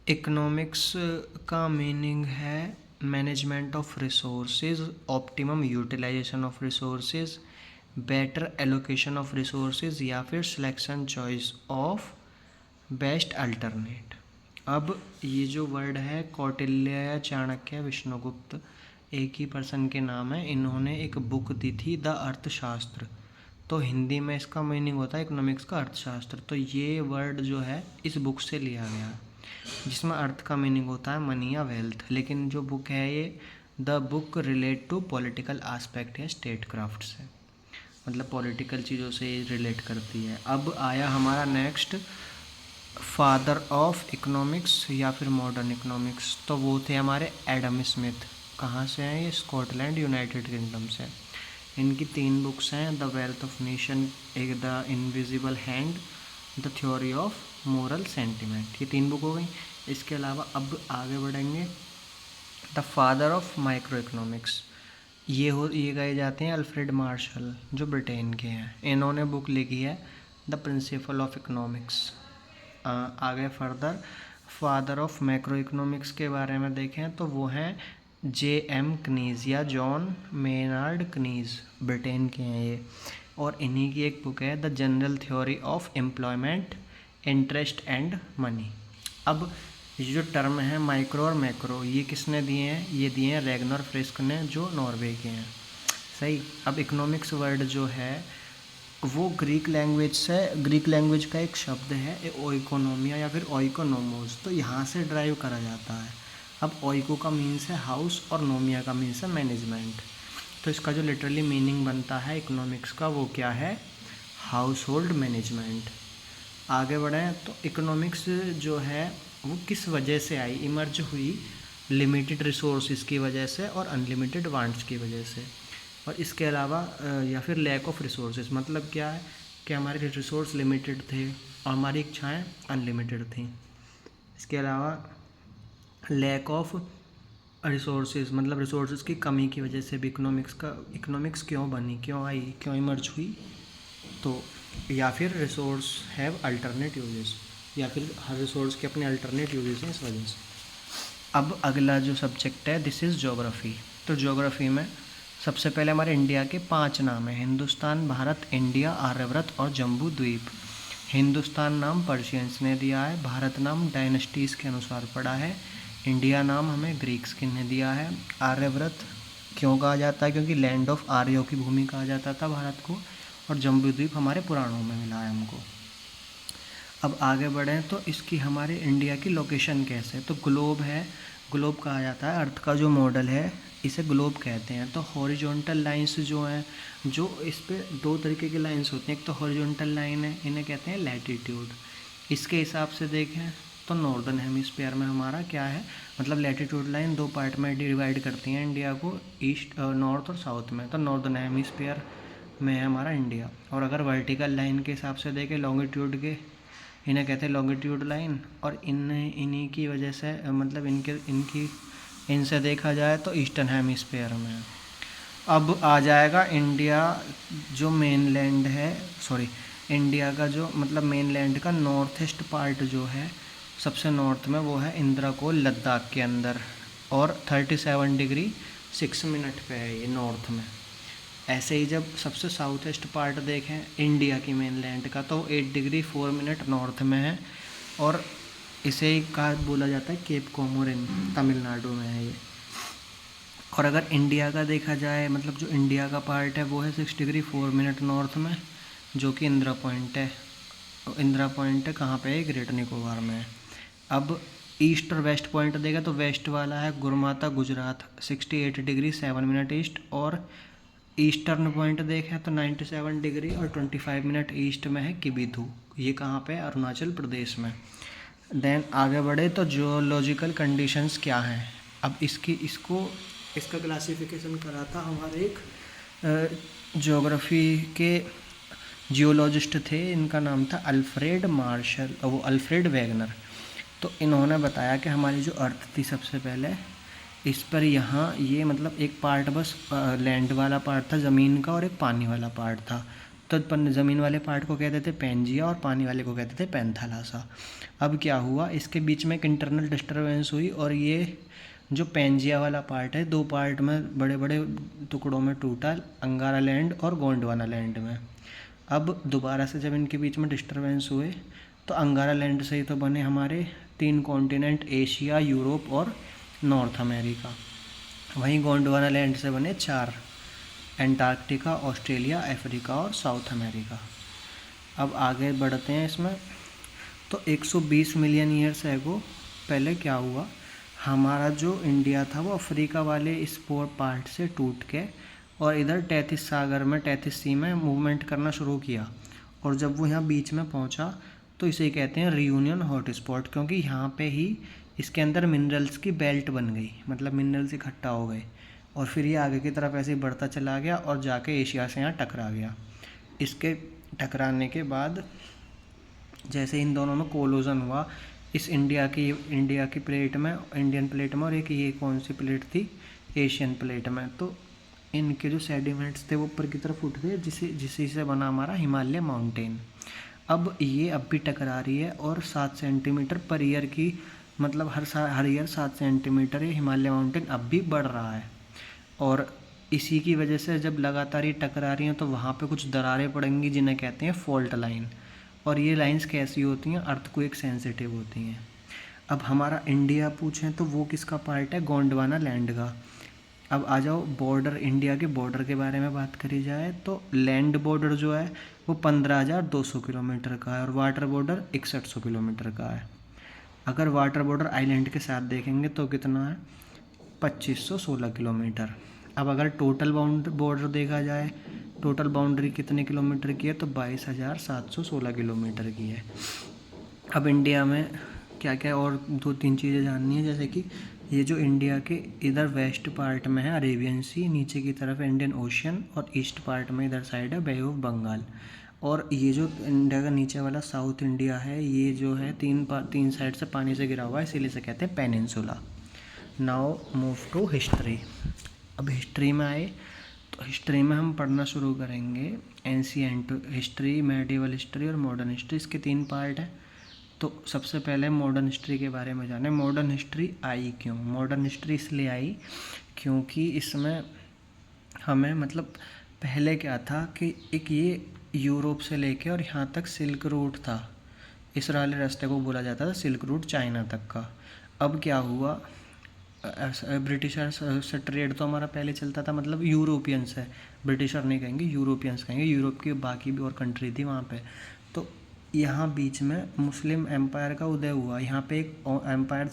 Economics का meaning है management of resources, optimum utilisation of resources, better allocation of resources या फिर selection choice of best alternate. अब ये जो वर्ड है कौटिल्य या चाणक्य विष्णुगुप्त एक ही पर्सन के नाम है। इन्होंने एक बुक दी थी द अर्थशास्त्र, तो हिंदी में इसका मीनिंग होता है इकोनॉमिक्स का अर्थशास्त्र। तो ये वर्ड जो है इस बुक से लिया गया है, जिसमें अर्थ का मीनिंग होता है मनी या वेल्थ। लेकिन जो बुक है ये the book relate to political aspect है, स्टेट क्राफ्ट से, मतलब पॉलिटिकल चीज़ों से रिलेट करती है। अब आया हमारा नेक्स्ट फादर ऑफ इकोनॉमिक्स या फिर मॉडर्न इकोनॉमिक्स, तो वो थे हमारे एडम स्मिथ। कहाँ से हैं ये? स्कॉटलैंड, यूनाइटेड किंगडम से। इनकी 3 बुक्स हैं, द वेल्थ ऑफ नेशन, एक the invisible hand, the theory of moral sentiment. ये 3 बुक हो गई। इसके अलावा अब आगे बढ़ेंगे the father of micro economics, ये कहे जाते हैं अल्फ्रेड मार्शल, जो ब्रिटेन के हैं। इन्होंने बुक लिखी है द प्रिंसिपल ऑफ इकोनॉमिक्स। आगे further father of macro economics के बारे में देखें तो वो हैं J.M. कनीज़ या जॉन मेनार्ड कनीज़, ब्रिटेन के हैं ये। और इन्हीं की एक बुक है the general theory of employment, interest and money. अब ये जो टर्म है माइक्रो और मैक्रो, ये किसने दिए हैं? ये दिए हैं रैगनर फ्रिस्क ने, जो नॉर्वे के हैं। सही। अब इकोनॉमिक्स वर्ड जो है वो ग्रीक लैंग्वेज से, ग्रीक लैंग्वेज का एक शब्द है ओइकोनोमिया या फिर ओइकोनोमोस, तो यहाँ से ड्राइव करा जाता है। अब ओइको का मीन्स है हाउस और नोमिया का मीन्स है मैनेजमेंट। तो इसका जो लिटरली मीनिंग बनता है इकोनॉमिक्स का वो क्या है? House hold management. आगे बढ़ें तो इकोनॉमिक्स जो है वो किस वजह से आई, इमर्ज हुई? लिमिटेड रिसोर्सेज की वजह से और अनलिमिटेड वांट्स की वजह से। और इसके अलावा या फिर लैक ऑफ रिसोर्सेज, मतलब क्या है कि हमारे रिसोर्स लिमिटेड थे और हमारी इच्छाएं अनलिमिटेड थीं। इसके अलावा लैक ऑफ रिसोर्सेज, मतलब रिसोर्सेज की कमी की वजह से भी इकोनॉमिक्स क्यों बनी, क्यों आई, क्यों इमर्ज हुई? तो या फिर रिसोर्स हैव अल्टरनेट यूजेस, या फिर हर रिसोर्स के अपने अल्टरनेट यूजेस हैं इस वजह से। अब अगला जो सब्जेक्ट है दिस इज़ ज्योग्राफी। तो ज्योग्राफी में सबसे पहले हमारे इंडिया के 5 नाम हैं, हिंदुस्तान, भारत, इंडिया, आर्यव्रत और जम्बू द्वीप। हिंदुस्तान नाम पर्शियंस ने दिया है, भारत नाम डायनेस्टीज़ के अनुसार पड़ा है, इंडिया नाम हमें ग्रीक्स ने दिया है। आर्यव्रत क्यों कहा जाता है? क्योंकि लैंड ऑफ आर्यों की भूमि कहा जाता था भारत को। और जम्बू द्वीप हमारे पुराणों में मिला है हमको। अब आगे बढ़ें तो इसकी हमारे इंडिया की लोकेशन कैसे? तो ग्लोब है, ग्लोब कहा जाता है, अर्थ का जो मॉडल है इसे ग्लोब कहते हैं। तो हॉरिजॉन्टल लाइंस जो हैं, जो इस पे 2 तरीके की लाइंस होती हैं, एक तो हॉरिजॉन्टल लाइन है, इन्हें कहते हैं लैटिट्यूड। इसके हिसाब से देखें तो नॉर्दर्न हेमिस्फीयर में हमारा क्या है, मतलब लैटिट्यूड लाइन 2 पार्ट में डिवाइड करती हैं इंडिया को, ईस्ट, नॉर्थ और साउथ में। तो नॉर्दर्न हेमिस्फीयर में है हमारा इंडिया। और अगर वर्टिकल लाइन के हिसाब से देखें लॉन्गिट्यूड के, इन्हें कहते हैं लॉन्गिट्यूड लाइन। और इन्हीं की वजह से मतलब इनसे देखा जाए तो ईस्टर्न हेमिस्फीयर में। अब आ जाएगा इंडिया जो मेनलैंड है, इंडिया का जो मतलब मेनलैंड का नॉर्थ ईस्ट पार्ट जो है सबसे नॉर्थ में, वो है इंद्रकोल, लद्दाख के अंदर, और 37 डिग्री 6 मिनट पे है ये नॉर्थ में। ऐसे ही जब सबसे साउथ ईस्ट पार्ट देखें इंडिया की मेनलैंड का तो 8 डिग्री 4 मिनट नॉर्थ में है, और इसे ही कहा बोला जाता है केप कोमोरिन, तमिलनाडु में है ये। और अगर इंडिया का देखा जाए, मतलब जो इंडिया का पार्ट है वो है 6 डिग्री 4 मिनट नॉर्थ में, जो कि इंदिरा पॉइंट है। इंदिरा पॉइंट कहाँ पे है? ग्रेट निकोबार में है। अब ईस्ट और वेस्ट पॉइंट देखा तो वेस्ट वाला है गुरमाता, गुजरात, 68 डिग्री 7 मिनट ईस्ट। और ईस्टर्न पॉइंट देखें तो 97 डिग्री और 25 मिनट ईस्ट में है किबिथू, ये कहाँ पे? अरुणाचल प्रदेश में। देन आगे बढ़े तो जियोलॉजिकल कंडीशंस क्या हैं। अब इसका क्लासिफिकेशन करा था हमारे एक ज्योग्राफी के जियोलॉजिस्ट थे, इनका नाम था अल्फ्रेड मार्शल, वो अल्फ्रेड वैगनर। तो इन्होंने बताया कि हमारी जो अर्थ थी सबसे पहले, इस पर ये मतलब एक पार्ट बस लैंड वाला पार्ट था ज़मीन का, और एक पानी वाला पार्ट था। तो ज़मीन वाले पार्ट को कहते थे पैंजिया और पानी वाले को कहते थे पैंथालासा। अब क्या हुआ, इसके बीच में एक इंटरनल डिस्टर्बेंस हुई और ये जो पैंजिया वाला पार्ट है 2 पार्ट में बड़े बड़े टुकड़ों में टूटा, अंगारा लैंड और गोंडवाना लैंड में। अब दोबारा से जब इनके बीच में डिस्टर्बेंस हुए तो अंगारा लैंड से ही तो बने हमारे 3 कॉन्टिनेंट, एशिया, यूरोप और नॉर्थ अमेरिका। वहीं गोंडवाना लैंड से बने 4, एंटार्क्टिका, ऑस्ट्रेलिया, अफ्रीका और साउथ अमेरिका। अब आगे बढ़ते हैं इसमें। तो 120 मिलियन ईयर्स एगो पहले क्या हुआ, हमारा जो इंडिया था वो अफ्रीका वाले इस पार्ट से टूट के और इधर तैतीस सागर में, तैतीस सी में मूवमेंट करना शुरू किया। और जब वो यहाँ बीच में पहुँचा तो इसे कहते हैं रियूनियन हॉटस्पॉट, क्योंकि यहाँ पे ही इसके अंदर मिनरल्स की बेल्ट बन गई, मतलब मिनरल्स इकट्ठा हो गए और फिर ये आगे की तरफ ऐसे ही बढ़ता चला गया और जाके एशिया से यहाँ टकरा गया। इसके टकराने के बाद जैसे इन दोनों में कोलोजन हुआ, इस इंडिया की प्लेट में, इंडियन प्लेट में, और एक ये कौन सी प्लेट थी, एशियन प्लेट में, तो इनके जो सेडिमेंट्स थे वो ऊपर की तरफ उठ गए, जिसी से बना हमारा हिमालय माउंटेन। अब ये अब भी टकरा रही है और 7 सेंटीमीटर पर ईयर की, मतलब हर ईयर 7 सेंटीमीटर ये हिमालय माउंटेन अब भी बढ़ रहा है। और इसी की वजह से जब लगातार ये टकरा रही हैं तो वहाँ पे कुछ दरारें पड़ेंगी जिन्हें कहते हैं फॉल्ट लाइन। और ये लाइंस कैसी होती हैं, अर्थक्वेक सेंसिटिव होती हैं। अब हमारा इंडिया पूछें तो वो किसका पार्ट है, गोंडवाना लैंड का। अब आ जाओ बॉर्डर, इंडिया के बॉर्डर के बारे में बात करी जाए तो लैंड बॉर्डर जो है वो 15,200 किलोमीटर का है और वाटर बॉर्डर 6100 किलोमीटर का है। अगर वाटर बॉर्डर आइलैंड के साथ देखेंगे तो कितना है, 2516 किलोमीटर। अब अगर टोटल बॉर्डर देखा जाए, टोटल बाउंड्री कितने किलोमीटर की है, तो 22,716 किलोमीटर की है। अब इंडिया में क्या क्या और 2-3 चीज़ें जाननी है, जैसे कि ये जो इंडिया के इधर वेस्ट पार्ट में है अरेबियन सी, नीचे की तरफ इंडियन ओशियन, और ईस्ट पार्ट में इधर साइड है बे ऑफ बंगाल। और ये जो इंडिया का नीचे वाला साउथ इंडिया है, ये जो है तीन साइड से पानी से घिरा हुआ है, इसीलिए से कहते हैं peninsula. Now move to history. अब हिस्ट्री में आए तो हिस्ट्री में हम पढ़ना शुरू करेंगे एंशिएंट हिस्ट्री, मेडिवल हिस्ट्री और मॉडर्न हिस्ट्री। इसके 3 पार्ट हैं। तो सबसे पहले मॉडर्न हिस्ट्री के बारे में जाने। मॉडर्न हिस्ट्री आई क्यों, मॉडर्न हिस्ट्री इसलिए आई क्योंकि इसमें हमें, मतलब पहले क्या था कि एक ये यूरोप से लेके और यहाँ तक सिल्क रूट था, इस वाले रास्ते को बोला जाता था सिल्क रूट, चाइना तक का। अब क्या हुआ, ब्रिटिशर्स से ट्रेड तो हमारा पहले चलता था, मतलब यूरोपियंस है, ब्रिटिशर नहीं कहेंगे, यूरोपियंस कहेंगे, यूरोप की बाकी भी और कंट्री थी वहाँ पे। तो यहाँ बीच में मुस्लिम एम्पायर का उदय हुआ, यहाँ पे एक एम्पायर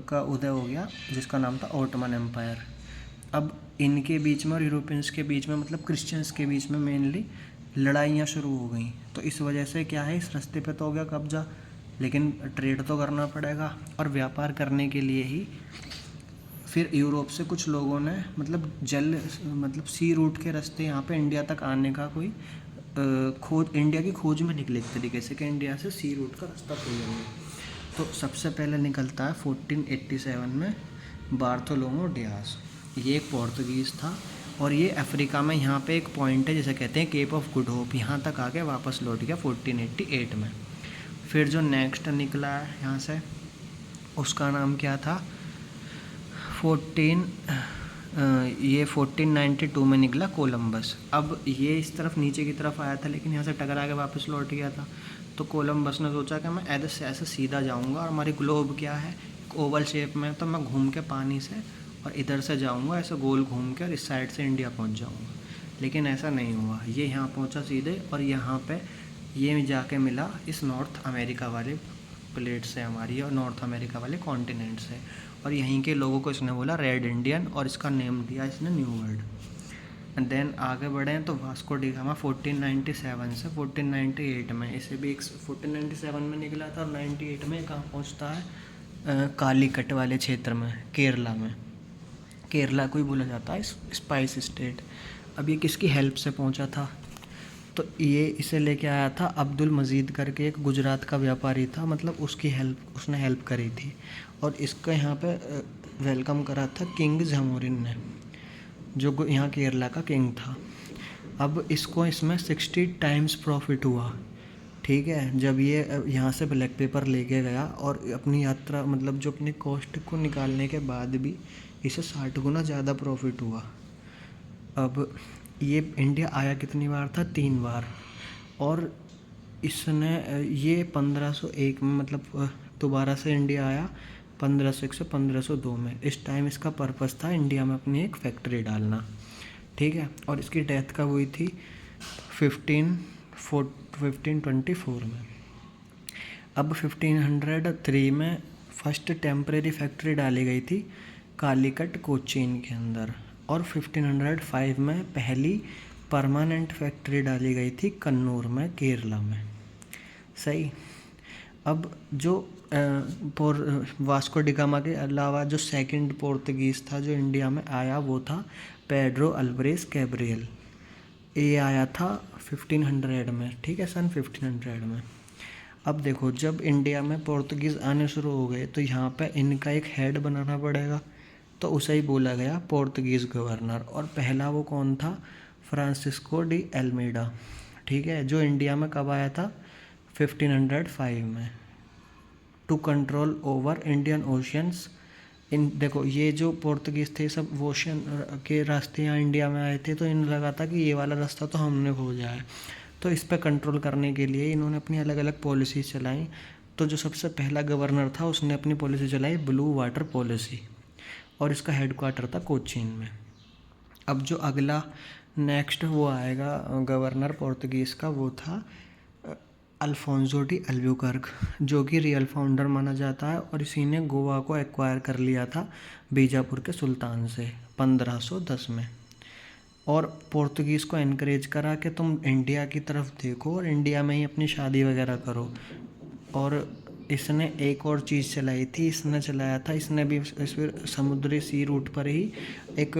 का उदय हो गया जिसका नाम था ऑटोमन एम्पायर। अब इनके बीच में और यूरोपियंस के बीच में, मतलब क्रिश्चियंस के बीच में मेनली लड़ाइयाँ शुरू हो गई। तो इस वजह से क्या है, इस रास्ते पे तो हो गया कब्जा, लेकिन ट्रेड तो करना पड़ेगा, और व्यापार करने के लिए ही फिर यूरोप से कुछ लोगों ने, मतलब सी रूट के रास्ते यहाँ पे इंडिया तक आने का कोई खोज, इंडिया की खोज में निकले एक तरीके से कि इंडिया से सी रूट का रास्ता खोलेंगे। तो सबसे पहले निकलता है 1487 में बार्थोलोमो डियास। ये एक पोर्तुगीज़ था और ये अफ्रीका में यहाँ पे एक पॉइंट है जिसे कहते हैं केप ऑफ गुड होप, यहाँ तक आके वापस लौट गया 1488 में। फिर जो नेक्स्ट निकला है यहाँ से, उसका नाम क्या था, 1492 में निकला कोलंबस। अब ये इस तरफ नीचे की तरफ आया था लेकिन यहाँ से टकरा के वापस लौट गया था। तो कोलंबस ने सोचा कि मैं ऐसे सीधा जाऊँगा, और हमारी ग्लोब क्या है, ओवल शेप में, तो मैं घूम के पानी से और इधर से जाऊँगा ऐसे गोल घूम के और इस साइड से इंडिया पहुँच जाऊँगा। लेकिन ऐसा नहीं हुआ, ये यहाँ पहुँचा सीधे और यहाँ पे ये जाके मिला इस नॉर्थ अमेरिका वाले प्लेट से हमारी, और नॉर्थ अमेरिका वाले कॉन्टिनेंट से, और यहीं के लोगों को इसने बोला रेड इंडियन, और इसका नेम दिया इसने न्यू वर्ल्ड। एंड देन आगे बढ़े तो वास्को डी गामा 1497 से 1498 में, इसे भी 1497 में निकला था और 98 में कहाँ पहुँचता है, कालीकट वाले क्षेत्र में, केरला में। केरला को ही बोला जाता है स्पाइस स्टेट। अब ये किसकी हेल्प से पहुँचा था, तो ये इसे लेके आया था अब्दुल मजीद करके एक गुजरात का व्यापारी था, मतलब उसने हेल्प करी थी, और इसका यहाँ पे वेलकम करा था किंग जामोरिन ने, जो यहाँ केरला का किंग था। अब इसको इसमें 60 टाइम्स प्रॉफिट हुआ। ठीक है, जब ये यहाँ से ब्लैक पेपर लेके गया और अपनी यात्रा मतलब जो अपनी कॉस्ट को निकालने के बाद भी इसे 60 गुना ज़्यादा प्रॉफिट हुआ। अब ये इंडिया आया कितनी बार था? 3 बार। और इसने ये 1501 में मतलब दोबारा से इंडिया आया 1501 से 1502 में। इस टाइम इसका पर्पस था इंडिया में अपनी एक फैक्ट्री डालना। ठीक है, और इसकी डेथ कब हुई थी? 1524 में। अब 1503 में फर्स्ट टेम्परेरी फैक्ट्री डाली गई थी कालीकट कोचीन के अंदर, और 1505 में पहली परमानेंट फैक्ट्री डाली गई थी कन्नूर में, केरला में। सही। अब जो वास्को डिगामा के अलावा जो सेकंड पोर्तुगीज़ था जो इंडिया में आया वो था पेड्रो अल्वारेस कैब्रियल। ये आया था 1500 में। ठीक है, सन 1500 में। अब देखो, जब इंडिया में पोर्तुगीज़ आने शुरू हो गए तो यहाँ पे इनका एक हेड बनाना पड़ेगा, तो उसे ही बोला गया पोर्तुगीज़ गवर्नर। और पहला वो कौन था? Francisco de एल्मेडा। ठीक है, जो इंडिया में कब आया था? 1505 में, to control over Indian oceans. देखो, ये जो पोर्तुगीज़ थे सब ओशियन के रास्ते यहाँ इंडिया में आए थे, तो इन्हें लगा था कि ये वाला रास्ता तो हमने खोजा है, तो इस पर कंट्रोल करने के लिए इन्होंने अपनी अलग अलग पॉलिसीज़ चलाई। तो जो सबसे पहला गवर्नर था उसने अपनी पॉलिसी चलाई ब्लू वाटर पॉलिसी, और इसका हेडक्वार्टर था कोचीन में। अब जो अगला नेक्स्ट वो आएगा गवर्नर पोर्तुगीज़ का, वो था अल्फोंसो डी अल्बुकर्क, जो कि रियल फाउंडर माना जाता है, और इसी ने गोवा को एक्वायर कर लिया था बीजापुर के सुल्तान से 1510 में। और पोर्तुगीज़ को एनकरेज करा कि तुम इंडिया की तरफ देखो और इंडिया में ही अपनी शादी वगैरह करो। और इसने एक और चीज़ चलाई थी, इसने भी इस समुद्री सी रूट पर ही एक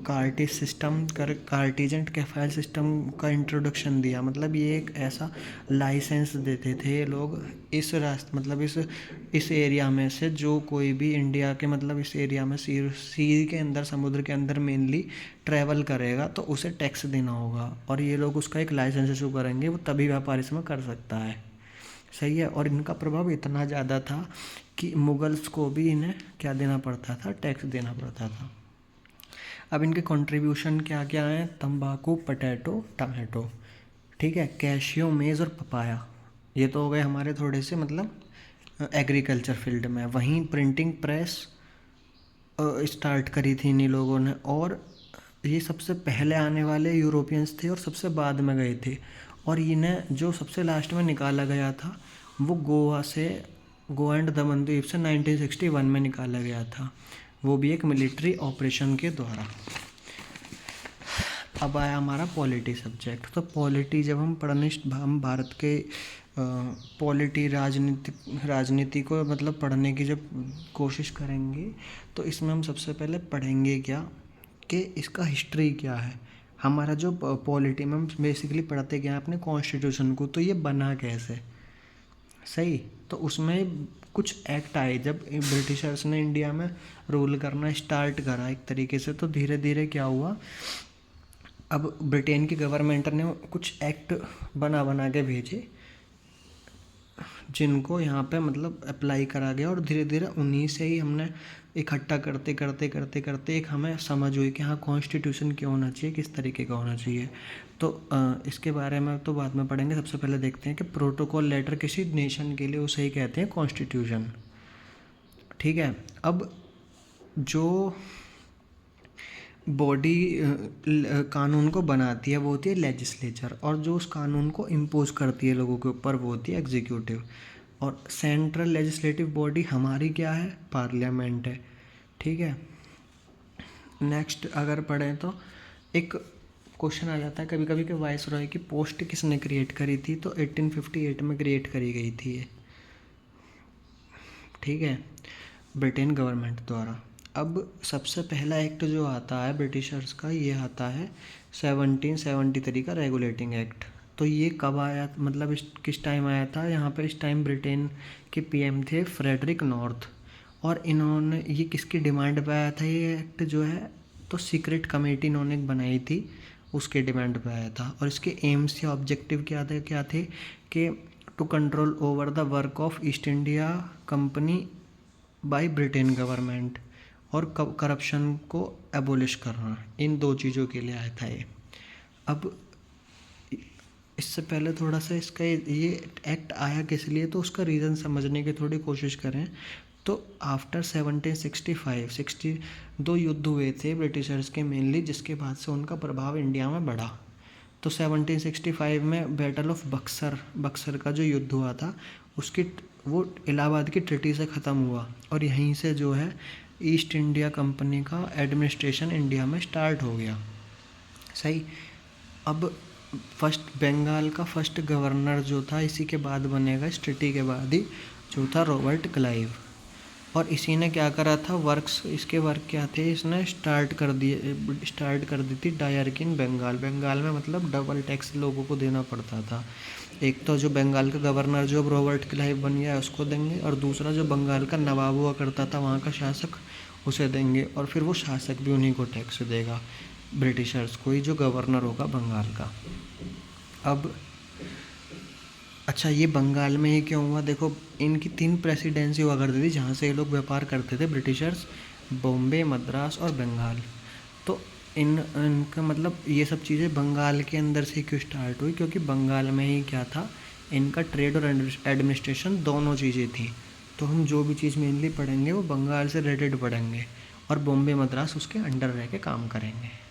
कार्टिजेंट कैफाइल सिस्टम का इंट्रोडक्शन दिया। मतलब ये एक ऐसा लाइसेंस देते थे ये लोग इस रास्ते मतलब इस एरिया में से जो कोई भी इंडिया के मतलब इस एरिया में सी के अंदर, समुद्र के अंदर मेनली ट्रैवल करेगा तो उसे टैक्स देना होगा, और ये लोग उसका एक लाइसेंस इशू करेंगे, वो तभी व्यापार इसमें कर सकता है। सही है। और इनका प्रभाव इतना ज़्यादा था कि मुगल्स को भी इन्हें क्या देना पड़ता था? टैक्स देना पड़ता था। अब इनके कंट्रीब्यूशन क्या क्या हैं? तंबाकू, पोटैटो, टमाटो, ठीक है, कैशियो, मेज़ और पपाया। ये तो हो गए हमारे थोड़े से मतलब एग्रीकल्चर फील्ड में। वहीं प्रिंटिंग प्रेस स्टार्ट करी थी इन्हीं लोगों ने, और ये सबसे पहले आने वाले यूरोपियंस थे और सबसे बाद में गए थे। और इन्हें जो सबसे लास्ट में निकाला गया था वो गोवा एंड दमन द्वीप से 1961 में निकाला गया था, वो भी एक मिलिट्री ऑपरेशन के द्वारा। अब आया हमारा पॉलिटी सब्जेक्ट। तो पॉलिटी जब हम भारत के पॉलिटी राजनीति को मतलब पढ़ने की जब कोशिश करेंगे तो इसमें हम सबसे पहले पढ़ेंगे क्या कि इसका हिस्ट्री क्या है। हमारा जो पॉलिटी में हम बेसिकली पढ़ते क्या है अपने कॉन्स्टिट्यूशन को, तो ये बना कैसे। सही। तो उसमें कुछ एक्ट आए जब ब्रिटिशर्स ने इंडिया में रूल करना स्टार्ट करा एक तरीके से, तो धीरे धीरे क्या हुआ, अब ब्रिटेन की गवर्नमेंट ने कुछ एक्ट बना के भेजे जिनको यहाँ पे मतलब अप्लाई करा गया, और धीरे धीरे उन्हीं से ही हमने इकट्ठा करते एक हमें समझ हुई कि हाँ कॉन्स्टिट्यूशन क्या होना चाहिए, किस तरीके का होना चाहिए। तो इसके बारे में तो बाद में पढ़ेंगे। सबसे पहले देखते हैं कि प्रोटोकॉल लेटर किसी नेशन के लिए उसे ही कहते हैं कॉन्स्टिट्यूशन। ठीक है। अब जो बॉडी कानून को बनाती है वो होती है लेजिस्लेचर, और जो उस कानून को इम्पोज करती है लोगों के ऊपर वो होती है एग्जीक्यूटिव। और सेंट्रल लेजिस्लेटिव बॉडी हमारी क्या है? पार्लियामेंट है। ठीक है। नेक्स्ट अगर पढ़ें तो एक क्वेश्चन आ जाता है कभी कभी कि वाइसरॉय की पोस्ट किसने क्रिएट करी थी, तो 1858 में क्रिएट करी गई थी ये। ठीक है, ब्रिटेन गवर्नमेंट द्वारा। अब सबसे पहला एक्ट जो आता है ब्रिटिशर्स का, ये आता है 1773 का रेगुलेटिंग एक्ट। तो ये कब आया, मतलब किस टाइम आया था? यहाँ पर इस टाइम ब्रिटेन के पीएम थे फ्रेडरिक नॉर्थ, और इन्होंने ये किसकी डिमांड पे आया था ये एक्ट जो है, तो सीक्रेट कमेटी इन्होंने बनाई थी, उसके डिमांड पे आया था। और इसके एम्स या ऑब्जेक्टिव क्या थे कि to control over the work of East India Company by Britain government और करप्शन को एबोलिश करना, इन 2 चीज़ों के लिए आया था ये। अब इससे पहले थोड़ा सा इसका ये एक्ट आया किस लिए, तो उसका रीज़न समझने की थोड़ी कोशिश करें। तो आफ्टर 1765 62 युद्ध हुए थे ब्रिटिशर्स के मेनली, जिसके बाद से उनका प्रभाव इंडिया में बढ़ा। तो 1765 में बैटल ऑफ बक्सर का जो युद्ध हुआ था उसकी वो इलाहाबाद की ट्रीटी से ख़त्म हुआ, और यहीं से जो है ईस्ट इंडिया कंपनी का एडमिनिस्ट्रेशन इंडिया में स्टार्ट हो गया। सही। अब बंगाल का फर्स्ट गवर्नर जो था इसी के बाद बनेगा, इस ट्रीटी के बाद ही, जो था रॉबर्ट क्लाइव। और इसी ने क्या करा था, इसके वर्क क्या थे, इसने स्टार्ट कर दी थी डायरकी इन बंगाल में मतलब डबल टैक्स लोगों को देना पड़ता था। एक तो जो बंगाल का गवर्नर जो अब रॉबर्ट क्लाइव बन गया है उसको देंगे, और दूसरा जो बंगाल का नवाब हुआ करता था वहाँ का शासक, उसे देंगे, और फिर वो शासक भी उन्हीं को टैक्स देगा, ब्रिटिशर्स को ही, जो गवर्नर होगा बंगाल का। अब अच्छा, ये बंगाल में ही क्यों हुआ, देखो इनकी 3 प्रेसिडेंसी हुआ करती थी जहाँ से ये लोग व्यापार करते थे ब्रिटिशर्स, बॉम्बे, मद्रास और बंगाल। तो इनका मतलब ये सब चीज़ें बंगाल के अंदर से क्यों स्टार्ट हुई, क्योंकि बंगाल में ही क्या था, इनका ट्रेड और एडमिनिस्ट्रेशन दोनों चीज़ें थी। तो हम जो भी चीज़ मेनली पढ़ेंगे वो बंगाल से रिलेटेड पढ़ेंगे, और बॉम्बे, मद्रास उसके अंडर रह के काम करेंगे।